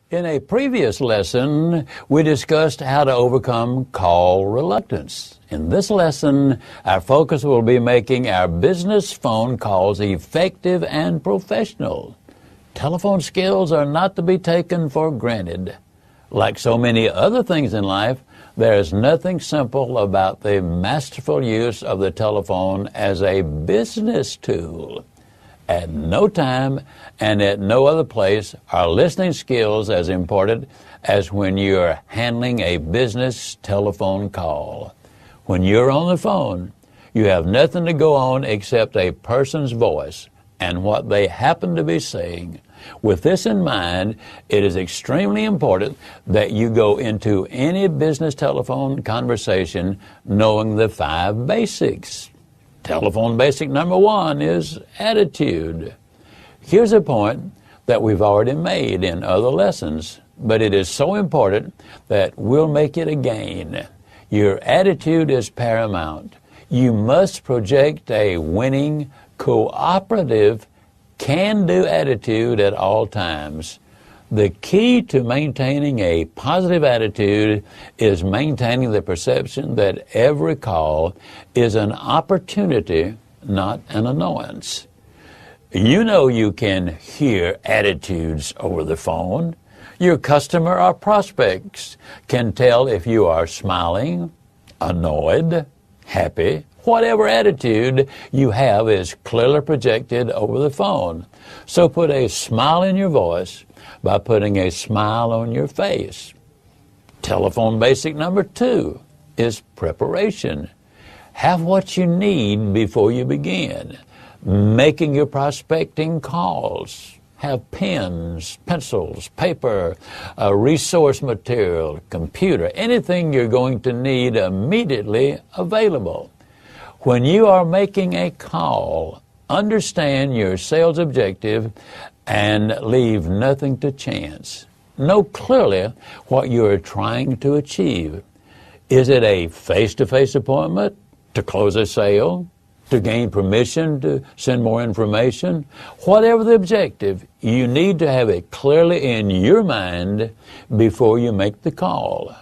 In a previous lesson, we discussed how to overcome call reluctance. In this lesson, our focus will be making our business phone calls effective and professional. Telephone skills are not to be taken for granted. Like so many other things in life, there is nothing simple about the masterful use of the telephone as a business tool. At no time and at no other place are listening skills as important as when you're handling a business telephone call. When you're on the phone, you have nothing to go on except a person's voice and what they happen to be saying. With this in mind, it is extremely important that you go into any business telephone conversation knowing the 5 basics. Telephone basic number 1 is attitude. Here's a point that we've already made in other lessons, but it is so important that we'll make it again. Your attitude is paramount. You must project a winning, cooperative, can-do attitude at all times. The key to maintaining a positive attitude is maintaining the perception that every call is an opportunity, not an annoyance. You know you can hear attitudes over the phone. Your customer or prospects can tell if you are smiling, annoyed, happy. Whatever attitude you have is clearly projected over the phone. So put a smile in your voice by putting a smile on your face. Telephone basic number 2 is preparation. Have what you need before you begin. Making your prospecting calls. Have pens, pencils, paper, resource material, computer, anything you're going to need immediately available. When you are making a call, understand your sales objective and leave nothing to chance. Know clearly what you are trying to achieve. Is it a face-to-face appointment to close a sale, to gain permission to send more information? Whatever the objective, you need to have it clearly in your mind before you make the call.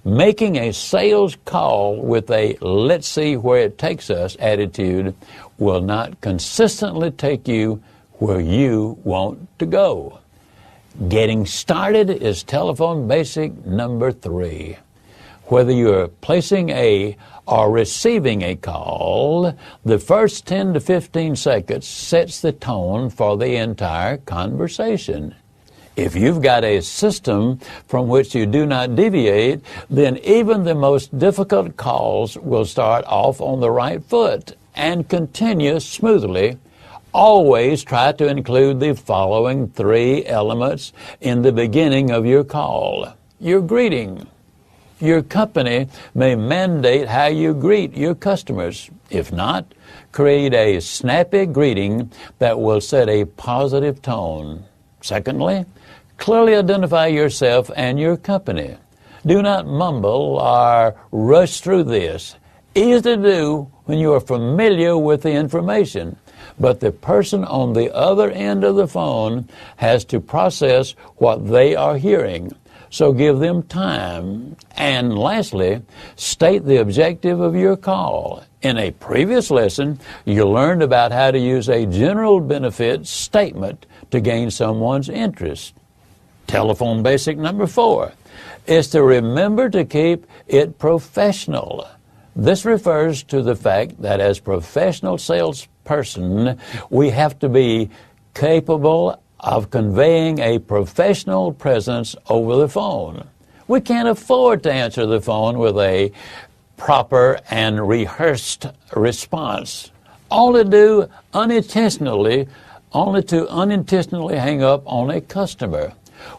Making a sales call with a let's see where it takes us attitude will not consistently take you where you want to go. Getting started is telephone basic number 3. Whether you're placing or receiving a call, the first 10 to 15 seconds sets the tone for the entire conversation. If you've got a system from which you do not deviate, then even the most difficult calls will start off on the right foot and continue smoothly. Always try to include the following 3 elements in the beginning of your call. Your greeting. Your company may mandate how you greet your customers. If not, create a snappy greeting that will set a positive tone. Secondly, clearly identify yourself and your company. Do not mumble or rush through this. Easy to do when you are familiar with the information, but the person on the other end of the phone has to process what they are hearing. So give them time. And lastly, state the objective of your call. In a previous lesson, you learned about how to use a general benefit statement to gain someone's interest. Telephone basic number 4 is to remember to keep it professional. This refers to the fact that as professional salesperson, we have to be capable of conveying a professional presence over the phone. We can't afford to answer the phone with a proper and rehearsed response, only to unintentionally hang up on a customer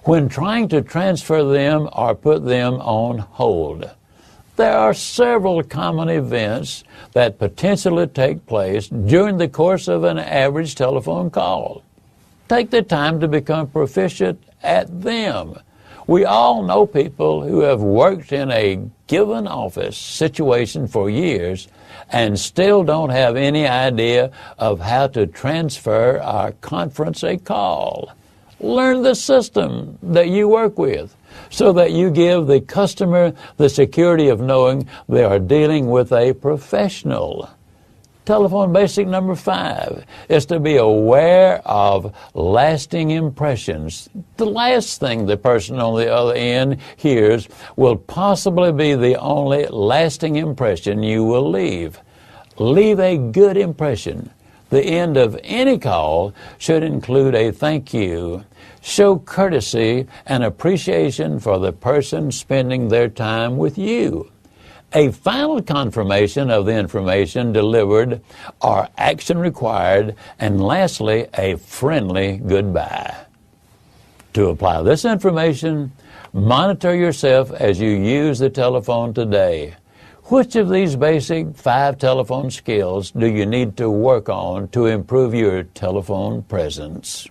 when trying to transfer them or put them on hold. There are several common events that potentially take place during the course of an average telephone call. Take the time to become proficient at them. We all know people who have worked in a given office situation for years and still don't have any idea of how to transfer or conference a call. Learn the system that you work with so that you give the customer the security of knowing they are dealing with a professional. Telephone basic number 5 is to be aware of lasting impressions. The last thing the person on the other end hears will possibly be the only lasting impression you will leave. Leave a good impression. The end of any call should include a thank you. Show courtesy and appreciation for the person spending their time with you. A final confirmation of the information delivered or action required, and lastly, a friendly goodbye. To apply this information, monitor yourself as you use the telephone today. Which of these basic 5 telephone skills do you need to work on to improve your telephone presence?